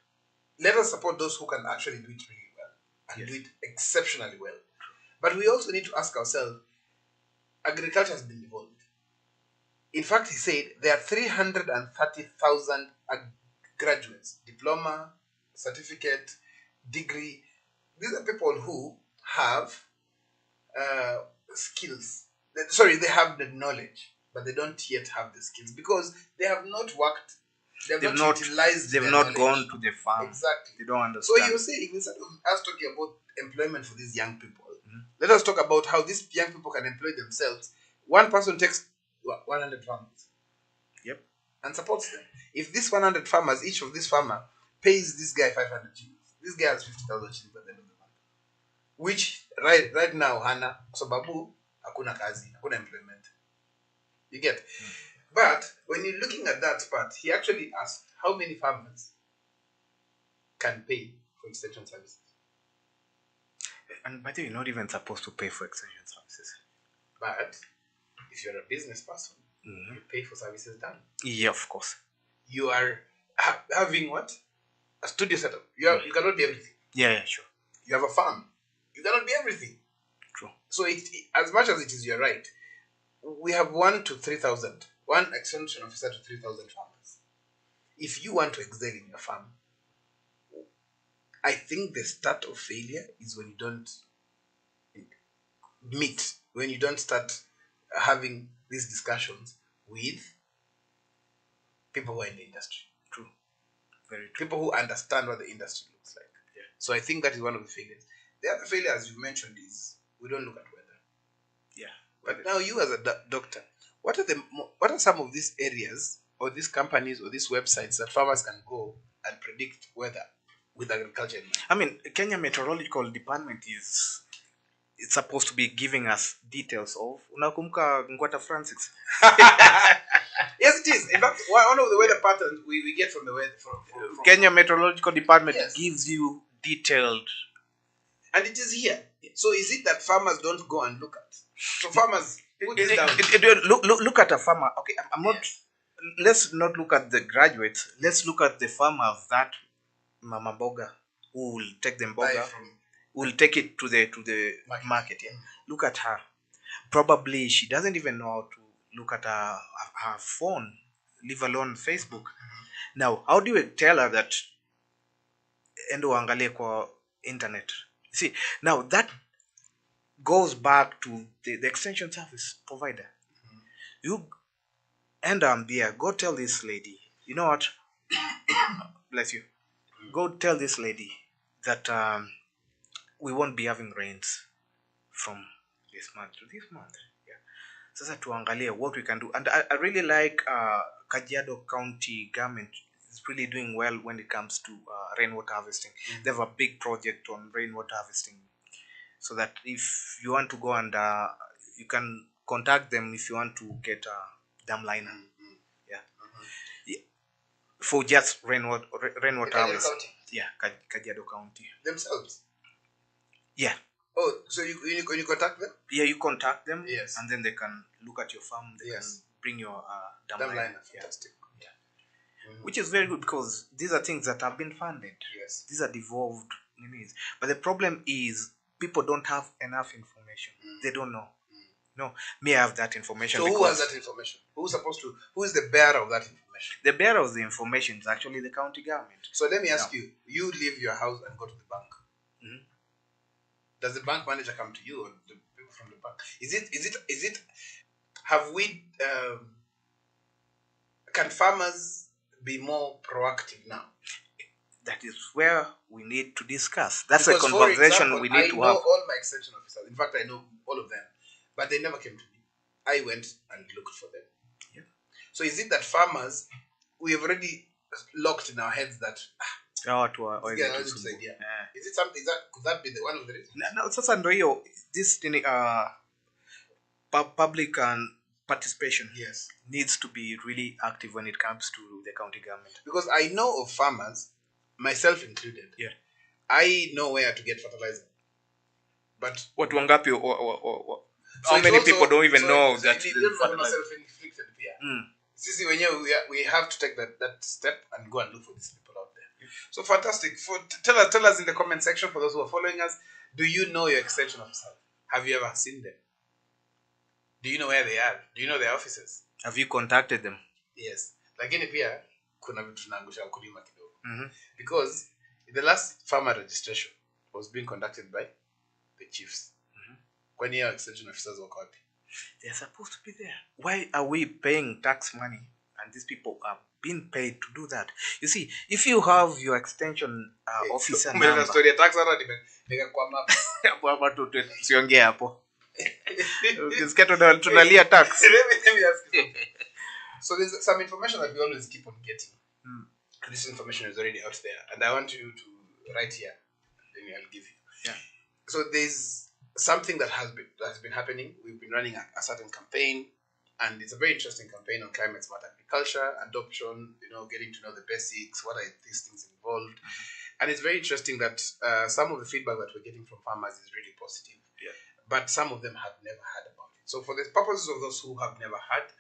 A: Let us support those who can actually do it really well and do it exceptionally well. But we also need to ask ourselves, agriculture has been devolved. In fact, he said there are 330,000 graduates, diploma, certificate, degree. These are people who have skills. They have the knowledge, but they don't yet have the skills because they have not worked. They've not utilized.
B: They've not gone to the farm.
A: Exactly.
B: They don't understand.
A: So you say, instead of us talking about employment for these young people, let us talk about how these young people can employ themselves. One person takes 100 farmers.
B: Yep.
A: And supports them. If these 100 farmers, each of these farmer pays this guy 500 shillings, this guy has 50,000 shillings at the end of the month. Which right now, Hana, sababu, hakuna kazi, hakuna employment. You get? But when you're looking at that part, he actually asked how many farmers can pay for extension services.
B: And by the way, you're not even supposed to pay for extension services.
A: But if you're a business person, you pay for services done.
B: Yeah, of course.
A: You are having what? A studio setup. You cannot be everything.
B: Yeah, sure.
A: You have a farm. You cannot be everything.
B: True.
A: So as much as it is, you're right. We have 1 to 3,000. One extension officer to 3,000 farmers. If you want to excel in your farm, I think the start of failure is when you don't meet, when you don't start having these discussions with people who are in the industry.
B: True. Very true.
A: People who understand what the industry looks like.
B: Yeah.
A: So I think that is one of the failures. The other failure, as you mentioned, is we don't look at weather.
B: Yeah.
A: But now you as a doctor, what are some of these areas or these companies or these websites that farmers can go and predict weather with agriculture in mind?
B: I mean, Kenya Meteorological Department is supposed to be giving us details of unakumbuka Ngwata Francis.
A: Yes, it is. In fact, one of the weather patterns we get from the weather from
B: Kenya Meteorological Department gives you detailed,
A: and it is here. So is it that farmers don't go and look at? So farmers put this down.
B: Look at a farmer. Okay, I'm not. Let's not look at the graduates. Let's look at the farmers that Mama Boga who will take them boga, will take it to the market. Yeah. Look at her. Probably she doesn't even know how to look at her phone, leave alone Facebook. Now, how do you tell her that endo angalie kwa internet? See, now that goes back to the extension service provider. You and there, go tell this lady, you know what? Bless you. Go tell this lady that we won't be having rains from this month to this month. Yeah. Sasa tuangalie what we can do. And I really like Kajiado County government is really doing well when it comes to rainwater harvesting. They have a big project on rainwater harvesting. So that if you want to go and you can contact them if you want to get a dam liner. Yeah. For just rainwater harvesting. Yeah, Kajiado County.
A: Themselves?
B: Yeah.
A: Oh, so when you contact them?
B: Yeah, you contact them.
A: Yes.
B: And then they can look at your farm. They can bring your dam liner.
A: Fantastic.
B: Yeah. Which is very good because these are things that have been funded.
A: Yes.
B: These are devolved needs. But the problem is people don't have enough information. They don't know. No, me I have that information.
A: So who has that information? Who is the bearer of that information?
B: The bearer of the information is actually the county government.
A: So let me ask you, you leave your house and go to the bank. Does the bank manager come to you or the people from the bank? Is it have we can farmers be more proactive now?
B: That is where we need to discuss. That's
A: because
B: a conversation we need to have.
A: I know all my extension officers. In fact, I know all of them. But they never came to me. I went and looked for them. Yeah. So is it that farmers, we have already locked in our heads that Yeah, idea. Is it something could that be the one of the reasons?
B: No, sasa ndo hiyo this public and participation needs to be really active when it comes to the county government.
A: Because I know of farmers, myself included.
B: Yeah.
A: I know where to get fertilizer. But
B: what wangapi how many people don't even know that
A: self-inflicted fear. Sisi wenyewe we have to take that step and go and look for these people out there. So fantastic. Tell us in the comment section, for those who are following us, do you know your extension officer? Have you ever seen them? Do you know where they are? Do you know their offices?
B: Have you contacted them?
A: Yes. Lakini pia kuna vitu tunaangusha wakulima kidogo. Because the last farmer registration was being conducted by the chiefs. Kwani hao extension officers wako wapi?
B: They are supposed to be there. Why are we paying tax money and these people are being paid to do that? You see, if you have your extension officer number,
A: story ya tax hata nikakwama
B: hapo tusiongee hapo. Ukisikia tunalia tax.
A: Let me ask you. So there's some information that we always keep on getting. This information is already out there, and I want you to write here. Then I'll give you.
B: Yeah.
A: So there's something that has been happening. We've been running a certain campaign, and it's a very interesting campaign on climate smart agriculture, adoption, getting to know the basics, what are these things involved. And it's very interesting that some of the feedback that we're getting from farmers is really positive.
B: Yeah.
A: But some of them have never heard about it. So for the purposes of those who have never heard,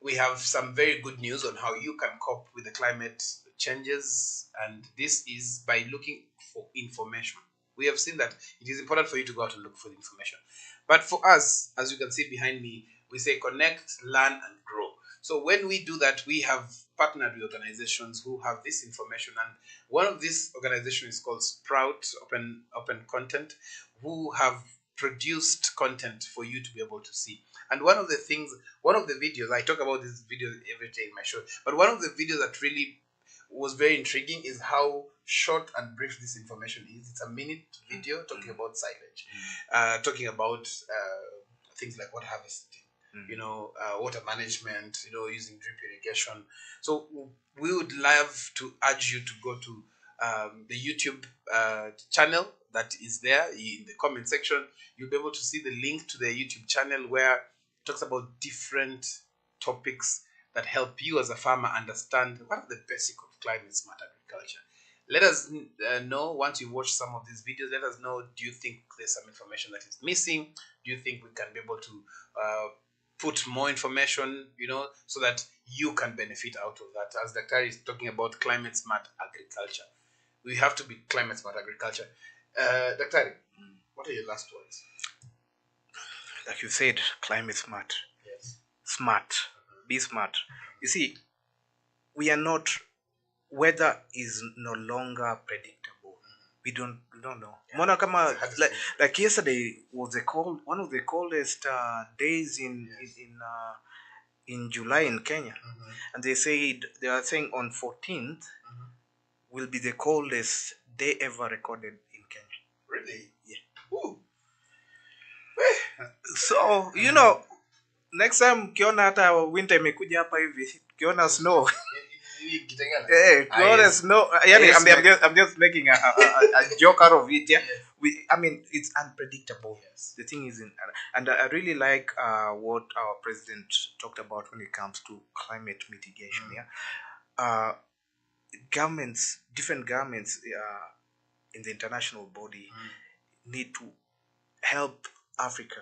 A: we have some very good news on how you can cope with the climate changes. And this is by looking for information. We have seen that it is important for you to go out and look for the information. But for us, as you can see behind me, we say connect, learn, and grow. So when we do that, we have partnered with organizations who have this information. And one of these organizations is called Sprout Open Content, who have produced content for you to be able to see. And one of the videos, I talk about this video every day in my show, but one of the videos that really was very intriguing is how short and brief this information is. It's a minute video talking about silage, talking about things like water harvesting, water management, using drip irrigation. So we would love to urge you to go to the YouTube channel that is there in the comment section. You'll be able to see the link to the YouTube channel where it talks about different topics that help you as a farmer understand what are the basics of climate smart agriculture. Let us know once you watch some of these videos. Let us know, do you think there's some information that is missing? Do you think we can be able to put more information, so that you can benefit out of that? As Dr. is talking about climate smart agriculture, we have to be climate smart agriculture. Dr. What are your last words?
B: Like you said, climate smart.
A: Yes.
B: Smart. Be smart. You see, we are not, weather is no longer predictable. We don't know. Mona kama like yesterday was one of the coldest days in July in Kenya. And they are saying on 14th will be the coldest day ever recorded in Kenya.
A: Really?
B: Yeah. Ooh. So, next time kiona hata winter imekuja hapa hivi, kiona snow. Kiona snow. I'm just making a joke out of it. Yeah. It's unpredictable.
A: Yes.
B: The thing is, and I really like what our president talked about when it comes to climate mitigation. Yeah. Different governments in the international body need to help Africa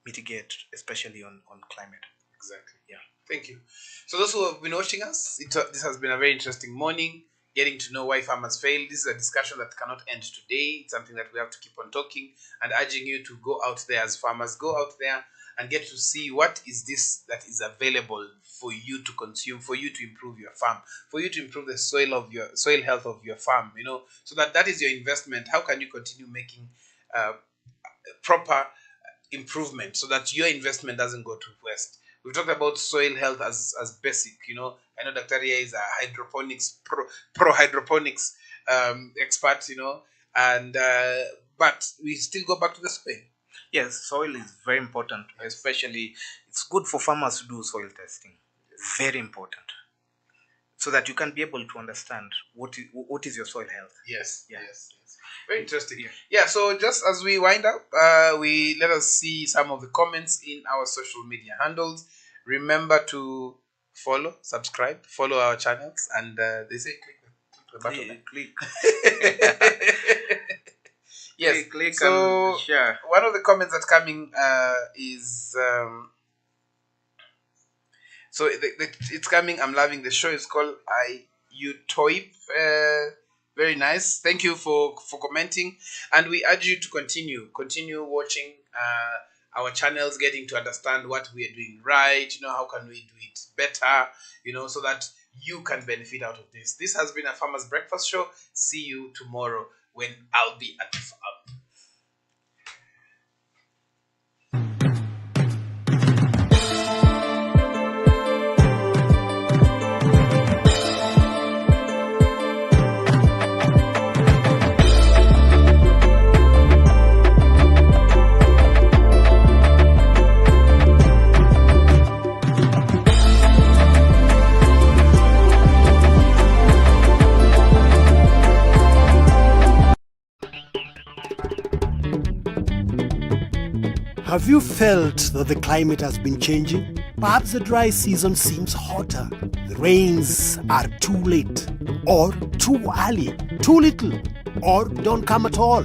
B: mitigate, especially on climate.
A: Exactly.
B: Yeah.
A: Thank you. So those who have been watching us, this has been a very interesting morning, getting to know why farmers fail. This is a discussion that cannot end today. It's something that we have to keep on talking and urging you to go out there as farmers. Go out there and get to see what is this that is available for you to consume, for you to improve your farm, for you to improve the soil health of your farm, so that is your investment. How can you continue making proper improvement so that your investment doesn't go to waste? We've talked about soil health as basic. I know Dr. Ria is a hydroponics pro hydroponics expert, but we still go back to the soil.
B: Yes, soil is very important. Especially, it's good for farmers to do soil testing. Very important. so that you can be able to understand what is your soil health.
A: Yes.
B: Yeah.
A: Yes. Very interesting. Yeah. So just as we wind up, let us see some of the comments in our social media handles. Remember to follow, subscribe, follow our channels, and they say click the button.
B: Click.
A: Yes.
B: Click
A: so
B: and share.
A: One of the comments that's coming is so it's coming. I'm loving the show. It's called Utoip. Very nice. Thank you for commenting, and we urge you to continue watching our channels, getting to understand what we are doing right. How can we do it better? So that you can benefit out of this. This has been a Farmer's Breakfast Show. See you tomorrow when I'll be at the farm.
C: Have you felt that the climate has been changing? Perhaps the dry season seems hotter. The rains are too late, or too early, too little, or don't come at all.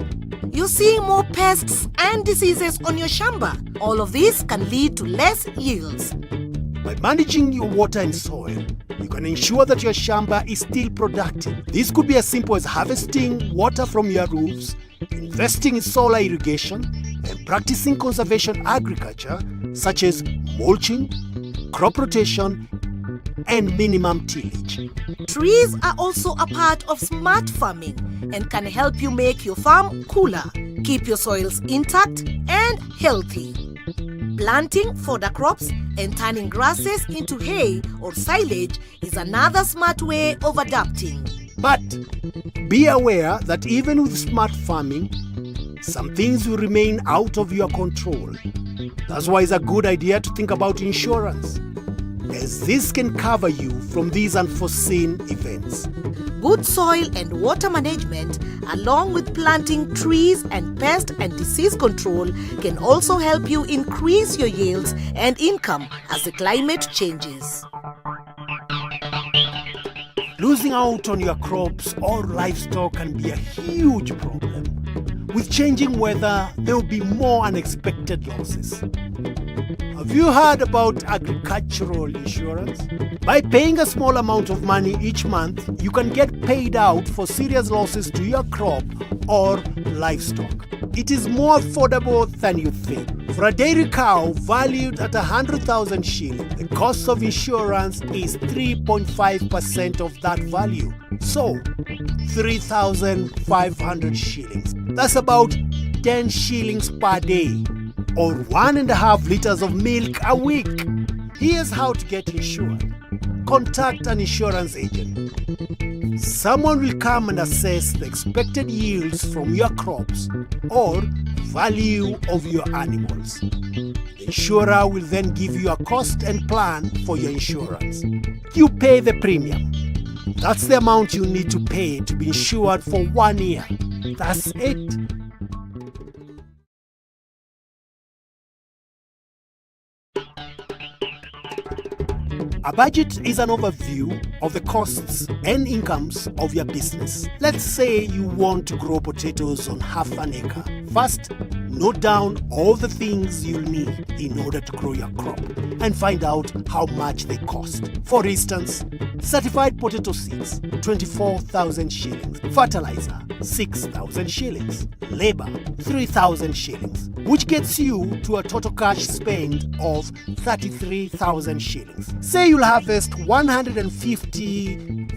D: You're seeing more pests and diseases on your shamba. All of these can lead to less yields.
C: By managing your water and soil, you can ensure that your shamba is still productive. This could be as simple as harvesting water from your roofs, investing in solar irrigation, and practicing conservation agriculture such as mulching, crop rotation, and minimum tillage.
D: Trees are also a part of smart farming and can help you make your farm cooler, keep your soils intact and healthy. Planting fodder crops and turning grasses into hay or silage is another smart way of adapting.
C: But be aware that even with smart farming, some things will remain out of your control. That's why it's a good idea to think about insurance, as this can cover you from these unforeseen events.
D: Good soil and water management, along with planting trees and pest and disease control, can also help you increase your yields and income as the climate changes.
C: Losing out on your crops or livestock can be a huge problem. With changing weather, there will be more unexpected losses. Have you heard about agricultural insurance? By paying a small amount of money each month, you can get paid out for serious losses to your crop or livestock. It is more affordable than you think. For a dairy cow valued at 100,000 shillings, the cost of insurance is 3.5% of that value. So, 3,500 shillings. That's about 10 shillings per day, or 1.5 liters of milk a week. Here's how to get insured. Contact an insurance agent. Someone will come and assess the expected yields from your crops or value of your animals. The insurer will then give you a cost and plan for your insurance. You pay the premium. That's the amount you need to pay to be insured for 1 year. That's it. A budget is an overview of the costs and incomes of your business. Let's say you want to grow potatoes on half an acre. First, note down all the things you'll need in order to grow your crop and find out how much they cost. For instance, certified potato seeds, 24,000 shillings. Fertilizer, 6,000 shillings. Labor, 3,000 shillings, which gets you to a total cash spend of 33,000 shillings. Say you'll harvest 150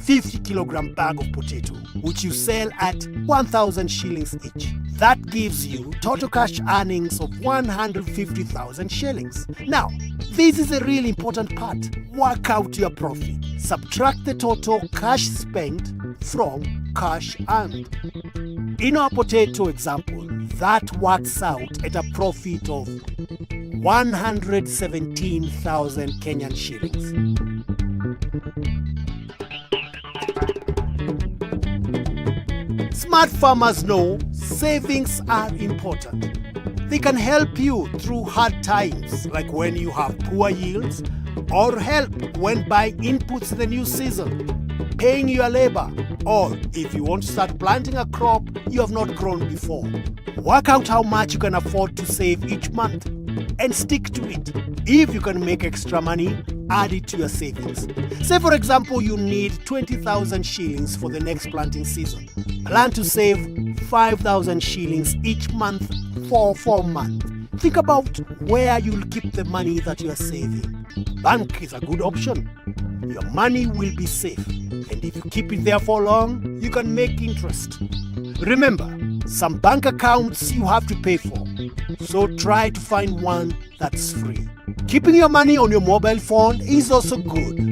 C: kilogram bag of potato, which you sell at 1,000 shillings each. That gives you total cash earnings of 150,000 shillings. Now, this is a really important part. Work out your profit. Subtract the total cash spent from cash earned. In our potato example, that works out at a profit of 117,000 Kenyan shillings. Smart farmers know savings are important. They can help you through hard times, like when you have poor yields, or help when buying inputs in the new season, paying your labor, or if you want to start planting a crop you have not grown before. Work out how much you can afford to save each month and stick to it. If you can make extra money, add it to your savings. Say for example you need 20,000 shillings for the next planting season. Plan to save 5,000 shillings each month for 4 months. Think about where you'll keep the money that you are saving. Bank is a good option. Your money will be safe, and if you keep it there for long, you can make interest. Remember, some bank accounts you have to pay for, so try to find one that's free. Keeping your money on your mobile phone is also good.